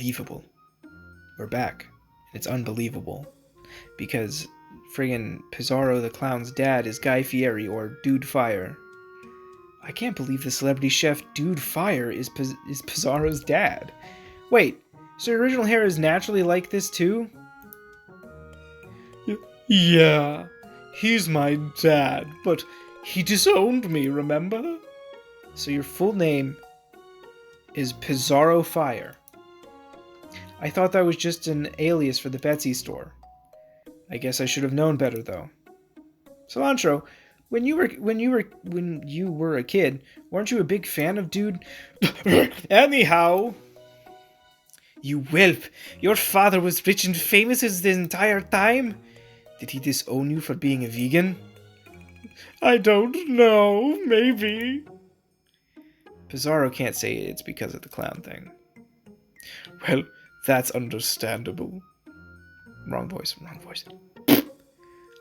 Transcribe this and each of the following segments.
unbelievable. We're back. It's unbelievable. Because friggin' Pizzaro the Clown's dad is Guy Fieri or Dude Fire. I can't believe the celebrity chef Dude Fire is Pizzaro's dad. Wait, so your original hair is naturally like this too? Yeah, he's my dad, but he disowned me, remember? So your full name is Pizzaro Fire. I thought that was just an alias for the Betsy store. I guess I should have known better, though. Cilantro, when you were a kid, weren't you a big fan of Dude? Anyhow, you whelp! Your father was rich and famous the entire time. Did he disown you for being a vegan? I don't know. Maybe. Pizzaro can't say it's because of the clown thing. Well, that's understandable. Wrong voice. Well,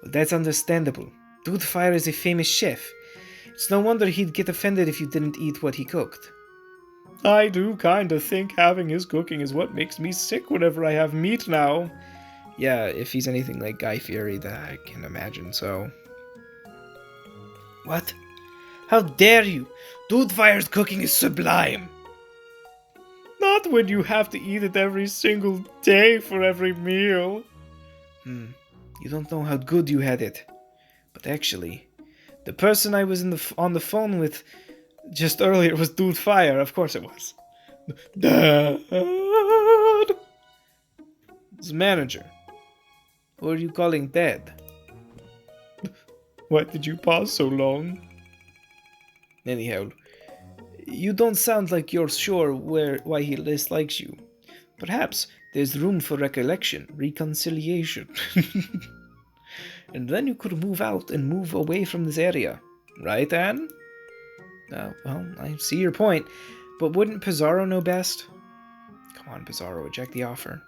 that's understandable. Dude Fire is a famous chef. It's no wonder he'd get offended if you didn't eat what he cooked. I do kinda think having his cooking is what makes me sick whenever I have meat now. Yeah, if he's anything like Guy Fieri, then I can imagine so. What? How dare you? Dude Fire's cooking is sublime. Not when you have to eat it every single day for every meal. You don't know how good you had it. But actually, the person I was on the phone with just earlier was Dude Fire. Of course it was. Dad! His manager. Who are you calling Dad? Why did you pause so long? Anyhow, you don't sound like you're sure why he dislikes you. Perhaps there's room for reconciliation. And then you could move out and move away from this area. Right, Anne? Well, I see your point. But wouldn't Pizzaro know best? Come on, Pizzaro, reject the offer.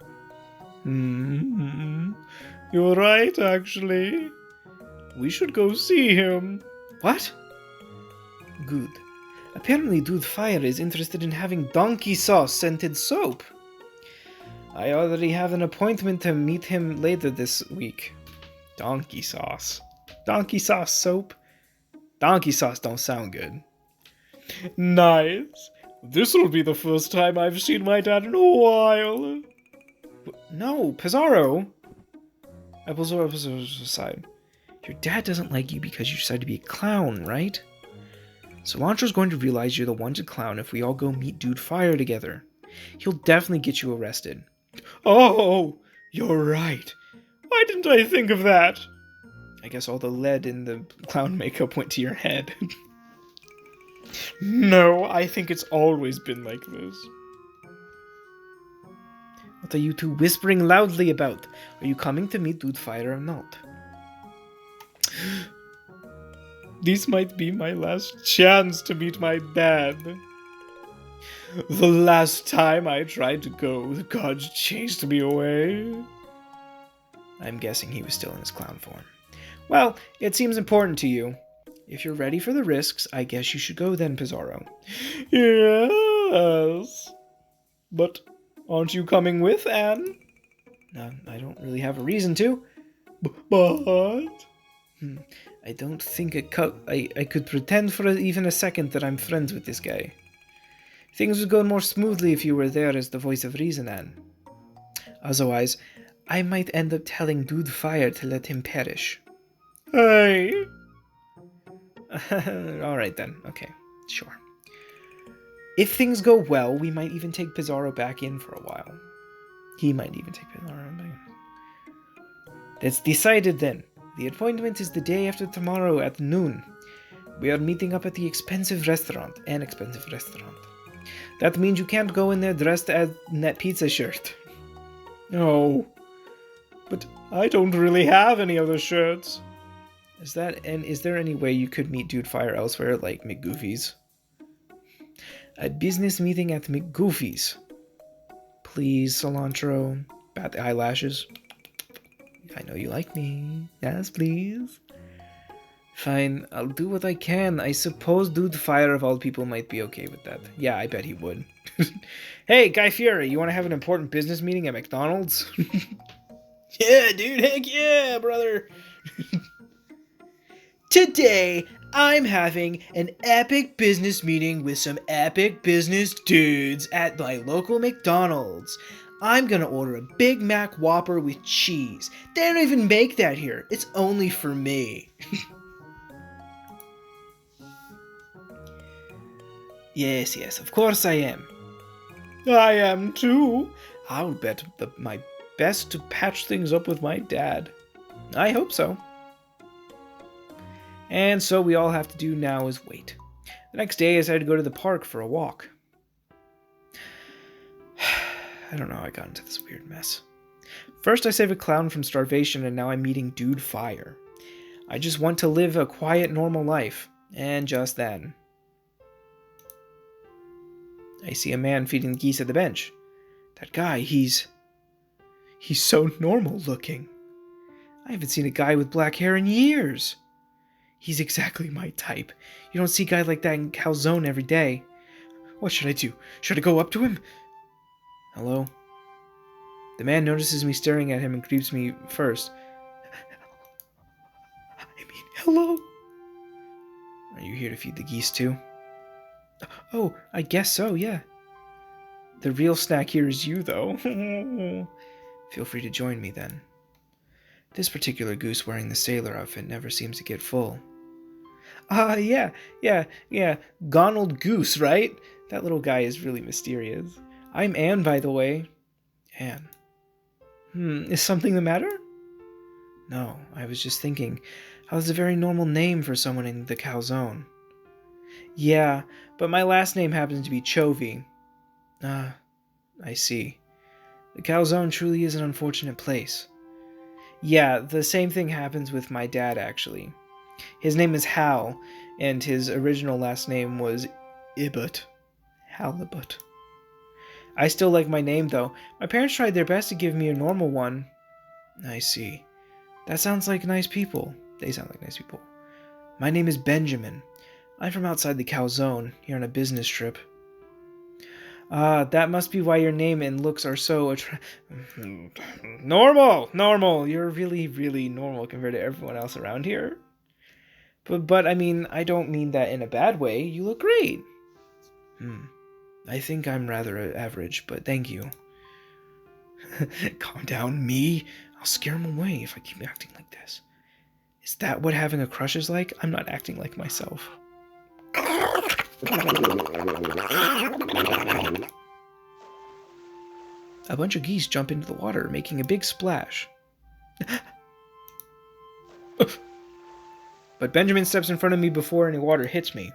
You're right, actually. We should go see him. What? Good. Apparently Dude Fire is interested in having donkey sauce scented soap. I already have an appointment to meet him later this week. Donkey sauce. Donkey sauce soap? Donkey sauce don't sound good. Nice. This'll be the first time I've seen my dad in a while. No, Pizzaro. I pull aside. Your dad doesn't like you because you decided to be a clown, right? Cilantro's going to realize you're the wanted clown if we all go meet Dude Fire together. He'll definitely get you arrested. Oh, you're right. Why didn't I think of that? I guess all the lead in the clown makeup went to your head. No, I think it's always been like this. What are you two whispering loudly about? Are you coming to meet Dude Fire or not? This might be my last chance to meet my dad. The last time I tried to go, the gods chased me away. I'm guessing he was still in his clown form. Well, it seems important to you. If you're ready for the risks, I guess you should go then, Pizzaro. Yes. But aren't you coming with, Anne? No, I don't really have a reason to. But? I don't think I could pretend for even a second that I'm friends with this guy. Things would go more smoothly if you were there as the voice of reason, Anne. Otherwise, I might end up telling Dude Fire to let him perish. Hey! Alright then, okay, sure. If things go well, we might even take Pizzaro back in for a while. He might even take Pizzaro back in. That's decided then. The appointment is the day after tomorrow at noon. We are meeting up at the expensive restaurant. An expensive restaurant. That means you can't go in there dressed as in that pizza shirt. No. But I don't really have any other shirts. Is there any way you could meet Dude Fire elsewhere, like McGoofy's? A business meeting at McGoofy's. Please, Cilantro. Bat eyelashes. I know you like me. Yes, please. Fine, I'll do what I can. I suppose Dude Fire of all people might be okay with that. Yeah, I bet he would. Hey, Guy Fieri, you want to have an important business meeting at McDonald's? Yeah, dude, heck yeah, brother. Today, I'm having an epic business meeting with some epic business dudes at my local McDonald's. I'm gonna order a Big Mac Whopper with cheese. They don't even make that here. It's only for me. Yes, of course I am. I am too. I'll bet my best to patch things up with my dad. I hope so. And so we all have to do now is wait. The next day I decided to go to the park for a walk. I don't know how I got into this weird mess. First I saved a clown from starvation and now I'm meeting Dude Fire. I just want to live a quiet, normal life. And just then, I see a man feeding geese at the bench. That guy, he's so normal looking. I haven't seen a guy with black hair in years. He's exactly my type. You don't see a guy like that in Calzone every day. What should I do? Should I go up to him? Hello? The man notices me staring at him and greets me first. Hello? Are you here to feed the geese too? Oh, I guess so, yeah. The real snack here is you, though. Feel free to join me, then. This particular goose wearing the sailor outfit never seems to get full. Yeah. Gonald Goose, right? That little guy is really mysterious. I'm Anne, by the way. Anne. Is something the matter? No, I was just thinking, how's a very normal name for someone in the Calzone? Yeah, but my last name happens to be Chovy. I see. The Calzone truly is an unfortunate place. Yeah, the same thing happens with my dad, actually. His name is Hal, and his original last name was Ibbot. Halibut. I still like my name, though. My parents tried their best to give me a normal one. I see. That sounds like nice people. They sound like nice people. My name is Benjamin. I'm from outside the Calzone, here on a business trip. That must be why your name and looks are so Normal! You're really, really normal compared to everyone else around here. But I mean, I don't mean that in a bad way. You look great. I think I'm rather average, but thank you. Calm down, me. I'll scare him away if I keep acting like this. Is that what having a crush is like? I'm not acting like myself. A bunch of geese jump into the water, making a big splash. But Benjamin steps in front of me before any water hits me.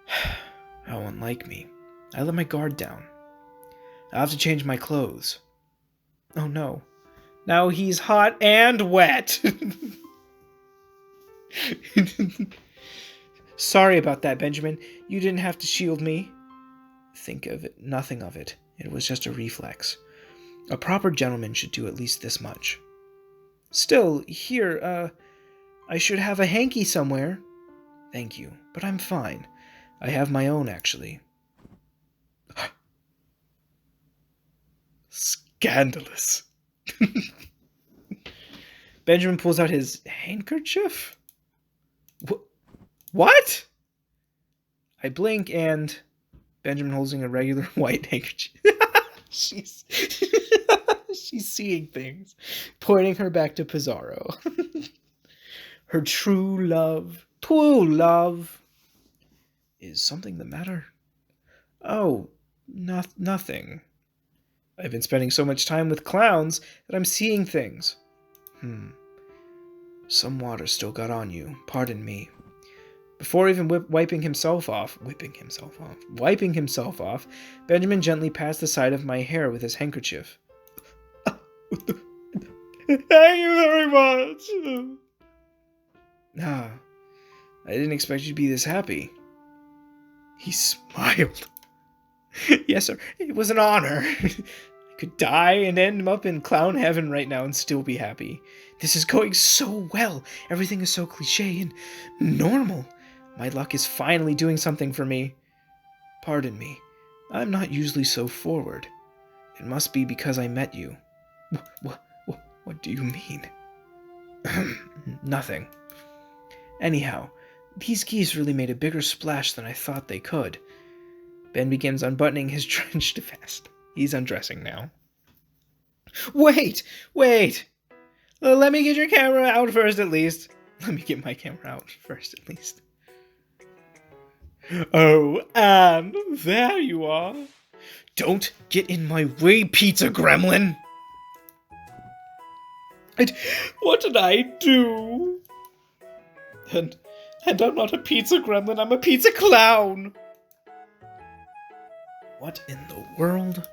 How unlike me. I let my guard down. I'll have to change my clothes. Oh no. Now he's hot and wet. Sorry about that, Benjamin. You didn't have to shield me. Think of it, nothing of it. It was just a reflex. A proper gentleman should do at least this much. Still, here, I should have a hanky somewhere. Thank you, but I'm fine. I have my own, actually. Scandalous. Benjamin pulls out his handkerchief? What? I blink and Benjamin holding a regular white handkerchief. She's seeing things, pointing her back to Pizzaro. Her true love. Is something the matter? Oh, nothing. I've been spending so much time with clowns that I'm seeing things. Some water still got on you. Pardon me. Before even wiping himself off, Benjamin gently passed the side of my hair with his handkerchief. Thank you very much. I didn't expect you to be this happy. He smiled. Yes, sir. It was an honor. I could die and end up in clown heaven right now and still be happy. This is going so well. Everything is so cliche and normal. My luck is finally doing something for me. Pardon me. I'm not usually so forward. It must be because I met you. What do you mean? Nothing. Anyhow, these geese really made a bigger splash than I thought they could. Ben begins unbuttoning his drenched vest. He's undressing now. Wait! Let me get your camera out first, at least. Let me get my camera out first, at least. Oh, Anne, there you are. Don't get in my way, pizza gremlin! What did I do? And I'm not a pizza gremlin, I'm a pizza clown! What in the world?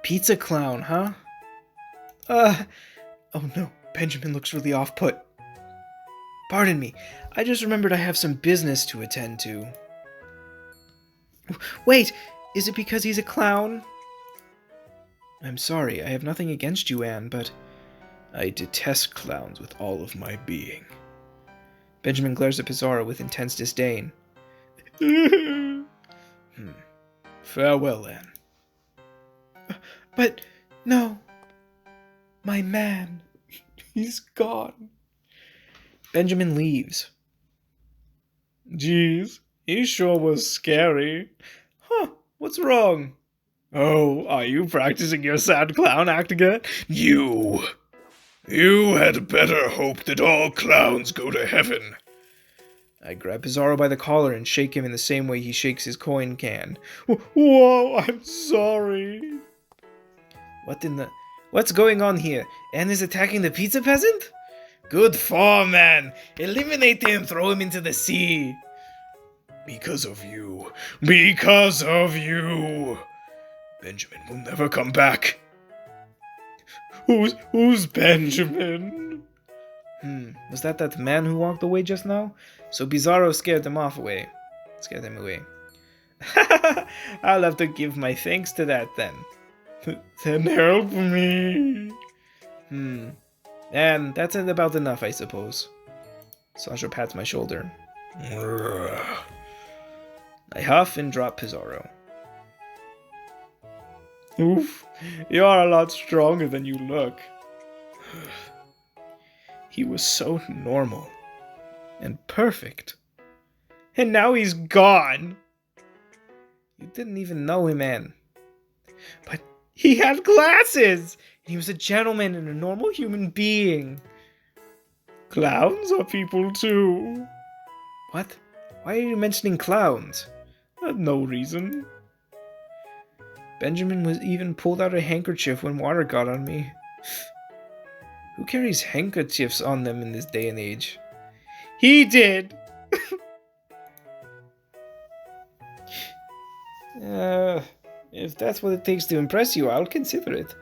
Pizza clown, huh? Oh no, Benjamin looks really off-put. Pardon me, I just remembered I have some business to attend to. Wait, is it because he's a clown? I'm sorry, I have nothing against you, Anne, but I detest clowns with all of my being. Benjamin glares at Pizzaro with intense disdain. Farewell, Anne. But, no. My man. He's gone. Benjamin leaves. Geez, he sure was scary. Huh, what's wrong? Oh, are you practicing your sad clown act again? You had better hope that all clowns go to heaven. I grab Pizzaro by the collar and shake him in the same way he shakes his coin can. Whoa, I'm sorry. What's going on here? Anne is attacking the pizza peasant? Good form, man. Eliminate him, throw him into the sea. Because of you. Benjamin will never come back. Who's Benjamin? Was that man who walked away just now? So Pizzaro scared him away. I'll have to give my thanks to that then. Then help me. And that's about enough, I suppose. Sasha pats my shoulder. I huff and drop Pizzaro. Oof, you're a lot stronger than you look. He was so normal and perfect. And now he's gone. You didn't even know him, Anne. But he had glasses! He was a gentleman and a normal human being. Clowns are people too. What? Why are you mentioning clowns? No reason. Benjamin was even pulled out a handkerchief when water got on me. Who carries handkerchiefs on them in this day and age? He did! If that's what it takes to impress you, I'll consider it.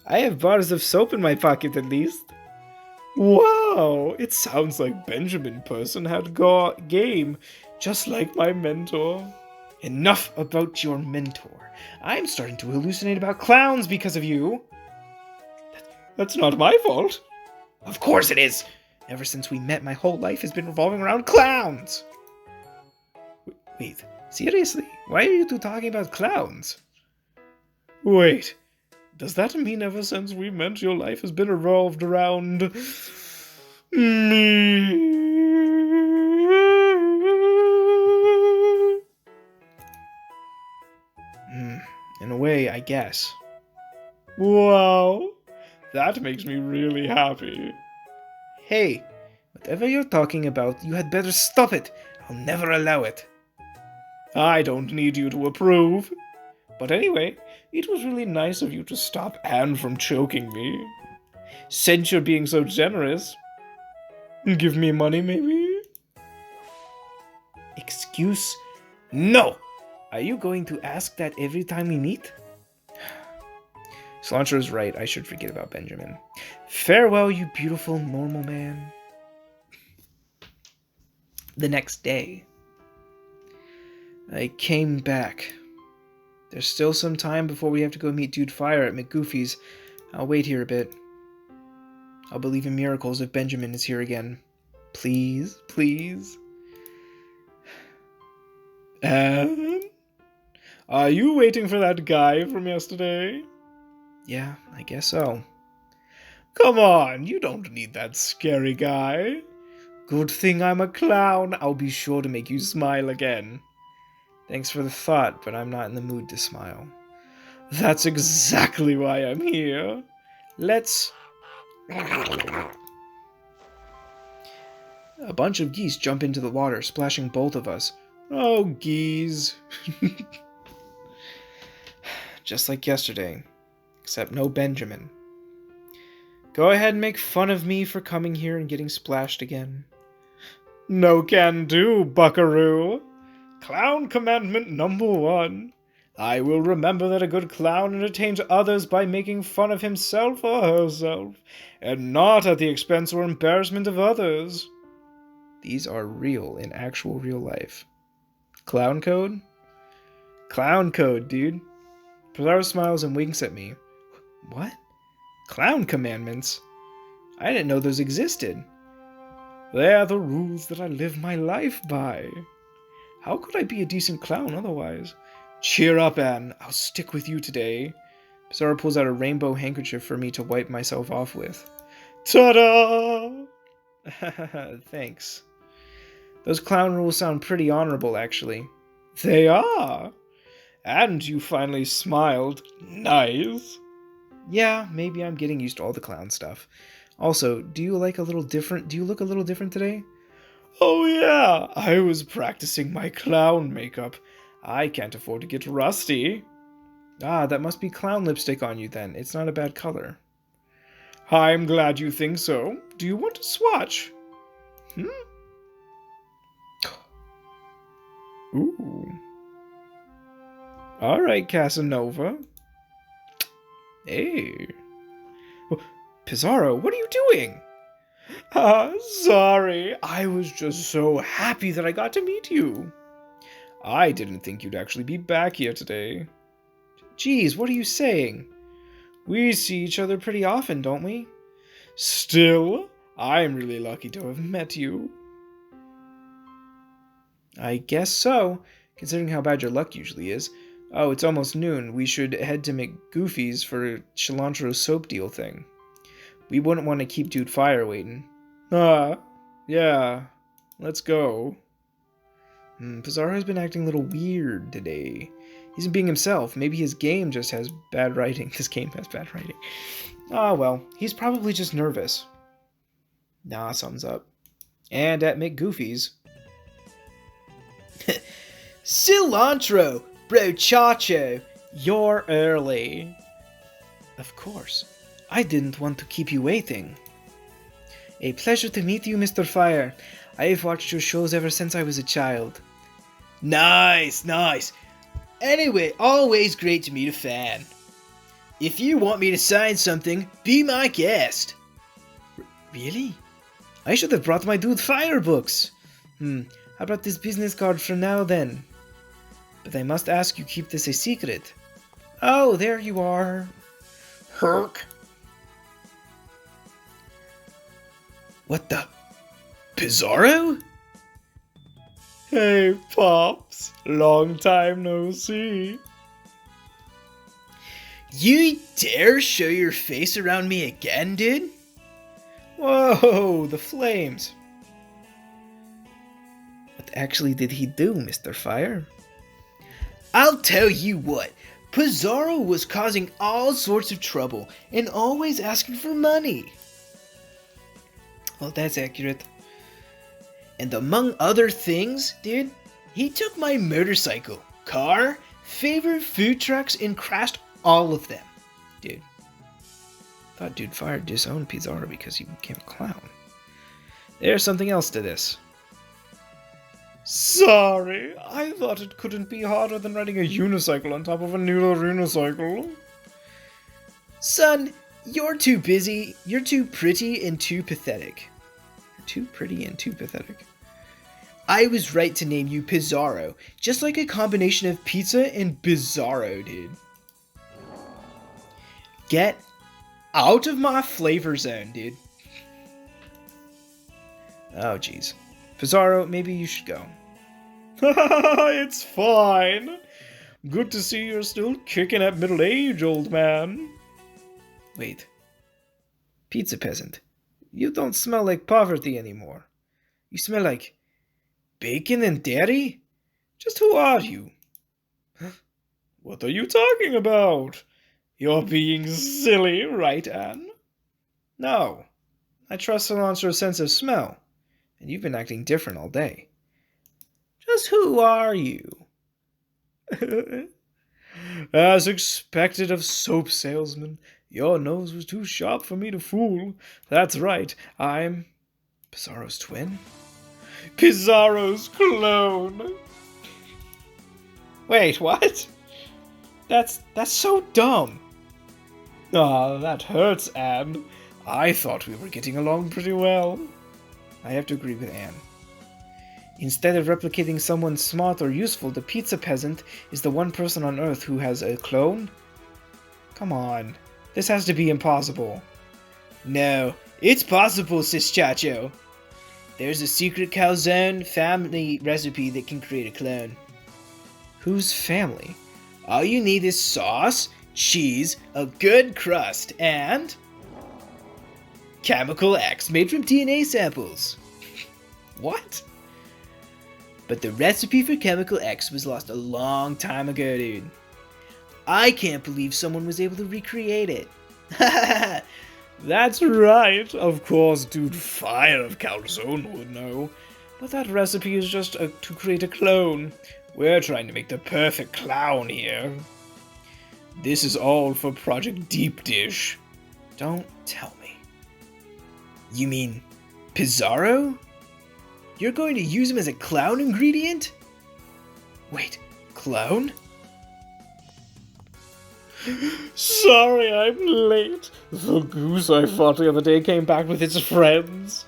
I have bars of soap in my pocket, at least. Wow, it sounds like Benjamin person had game, just like my mentor. Enough about your mentor. I'm starting to hallucinate about clowns because of you. That's not my fault. Of course it is. Ever since we met, my whole life has been revolving around clowns. Wait, seriously? Why are you two talking about clowns? Wait, does that mean ever since we met, your life has been revolved around me? In a way, I guess. Wow, that makes me really happy. Hey, whatever you're talking about, you had better stop it. I'll never allow it. I don't need you to approve. But anyway, it was really nice of you to stop Anne from choking me. Since you're being so generous, give me money, maybe? Excuse? No! Are you going to ask that every time we meet? Cilantro is right. I should forget about Benjamin. Farewell, you beautiful normal man. The next day, I came back. There's still some time before we have to go meet Dude Fire at McGoofy's. I'll wait here a bit. I'll believe in miracles if Benjamin is here again. Please, please. Anne? Are you waiting for that guy from yesterday? Yeah, I guess so. Come on, you don't need that scary guy. Good thing I'm a clown. I'll be sure to make you smile again. Thanks for the thought, but I'm not in the mood to smile. That's exactly why I'm here. Let's... A bunch of geese jump into the water, splashing both of us. Oh, geese. Just like yesterday, except no Benjamin. Go ahead and make fun of me for coming here and getting splashed again. No can do, buckaroo. Clown commandment number 1. I will remember that a good clown entertains others by making fun of himself or herself, and not at the expense or embarrassment of others. These are real in actual real life. Clown code? Clown code, dude. Pizzaro smiles and winks at me. What? Clown commandments? I didn't know those existed. They're the rules that I live my life by. How could I be a decent clown otherwise? Cheer up, Anne. I'll stick with you today. Pizzaro pulls out a rainbow handkerchief for me to wipe myself off with. Ta-da! Thanks. Those clown rules sound pretty honorable, actually. They are. And you finally smiled. Nice. Yeah, maybe I'm getting used to all the clown stuff. Also, do you look a little different today? Oh yeah, I was practicing my clown makeup. I can't afford to get rusty. Ah, that must be clown lipstick on you then. It's not a bad color. I'm glad you think so. Do you want to swatch? Ooh. Alright, Casanova. Hey. Pizzaro, what are you doing? Sorry. I was just so happy that I got to meet you. I didn't think you'd actually be back here today. Geez, what are you saying? We see each other pretty often, don't we? Still, I'm really lucky to have met you. I guess so, considering how bad your luck usually is. Oh, it's almost noon. We should head to McGoofy's for Cilantro's soap deal thing. We wouldn't want to keep Dude Fire waiting. Yeah. Let's go. Pizzaro has been acting a little weird today. He's being himself. Maybe his game just has bad writing. This game has bad writing. Ah, well. He's probably just nervous. Nah, something's up. And at McGoofy's. Cilantro! Brochacho! You're early. Of course. I didn't want to keep you waiting. A pleasure to meet you, Mr. Fire. I have watched your shows ever since I was a child. Nice. Anyway, always great to meet a fan. If you want me to sign something, be my guest. Really? I should have brought my Dude Fire books. How about this business card for now then? But I must ask you keep this a secret. Oh, there you are. Herc. What the? Pizzaro? Hey, Pops. Long time no see. You dare show your face around me again, dude? Whoa, the flames. What actually did he do, Mr. Fire? I'll tell you what. Pizzaro was causing all sorts of trouble and always asking for money. Well, that's accurate. And among other things, dude, he took my motorcycle, car, favorite food trucks, and crashed all of them. Dude. Thought Dude Fire disowned Pizzaro because he became a clown. There's something else to this. Sorry, I thought it couldn't be harder than riding a unicycle on top of a noodle unicycle. Son, you're too busy, you're too pretty and too pathetic. You're too pretty and too pathetic. I was right to name you Pizzaro, just like a combination of pizza and bizarro, dude. Get out of my flavor zone, dude. Oh, jeez. Pizzaro, maybe you should go. It's fine. Good to see you're still kicking at middle age, old man. Wait. Pizza peasant, you don't smell like poverty anymore. You smell like bacon and dairy? Just who are you? What are you talking about? You're being silly, right, Anne? No. I trust Cilantro's sense of smell, and you've been acting different all day. Just who are you? As expected of soap salesman, your nose was too sharp for me to fool. That's right, I'm Pizzaro's twin? Pizzaro's clone! Wait, what? That's so dumb. Ah, that hurts, Anne. I thought we were getting along pretty well. I have to agree with Anne. Instead of replicating someone smart or useful, the pizza peasant is the one person on Earth who has a clone? Come on, this has to be impossible. No, it's possible, Sis Chacho. There's a secret calzone family recipe that can create a clone. Whose family? All you need is sauce, cheese, a good crust, and Chemical X made from DNA samples. What? But the recipe for Chemical X was lost a long time ago, dude. I can't believe someone was able to recreate it. That's right. Of course, dude, Fire of Calzone would know. But that recipe is just to create a clone. We're trying to make the perfect clown here. This is all for Project Deep Dish. Don't tell me. You mean Pizzaro? You're going to use him as a clown ingredient? Wait, clown? Sorry, I'm late. The goose I fought the other day came back with its friends.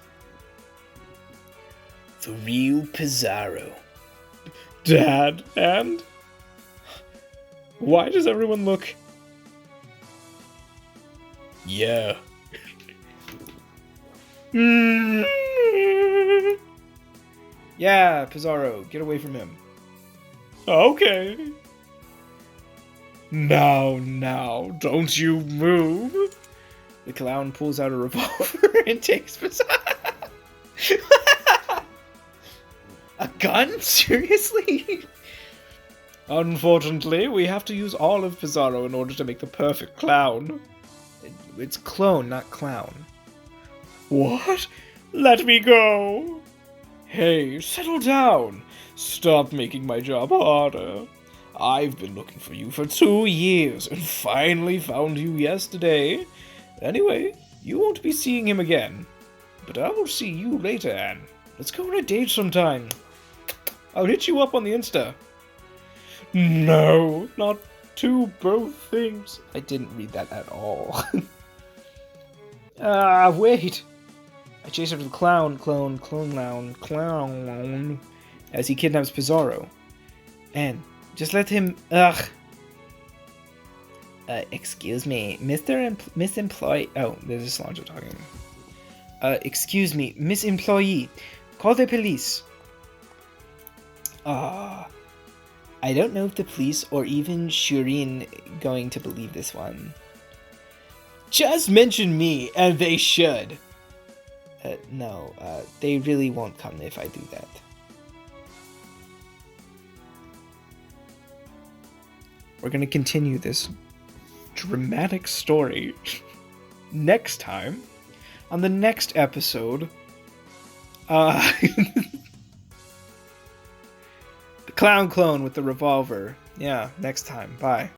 The real Pizzaro. Dad, and? Why does everyone look... Yeah. Yeah, Pizzaro, get away from him. Okay. Now, don't you move. The clown pulls out a revolver and takes Pizzaro. A gun? Seriously? Unfortunately, we have to use all of Pizzaro in order to make the perfect clown. It's clone, not clown. What? Let me go! Hey, settle down! Stop making my job harder. I've been looking for you for 2 years and finally found you yesterday. Anyway, you won't be seeing him again. But I will see you later, Anne. Let's go on a date sometime. I'll hit you up on the Insta. No, not two both things. I didn't read that at all. Wait. I chase after the clown, as he kidnaps Pizzaro. And just let him, excuse me, Miss Employee. Oh, there's a Cilantro talking. Excuse me, Miss Employee. Call the police. I don't know if the police or even Shireen going to believe this one. Just mention me, and they should. No, they really won't come if I do that. We're gonna continue this dramatic story next time on the next episode. The clown clone with the revolver. Yeah, next time. Bye.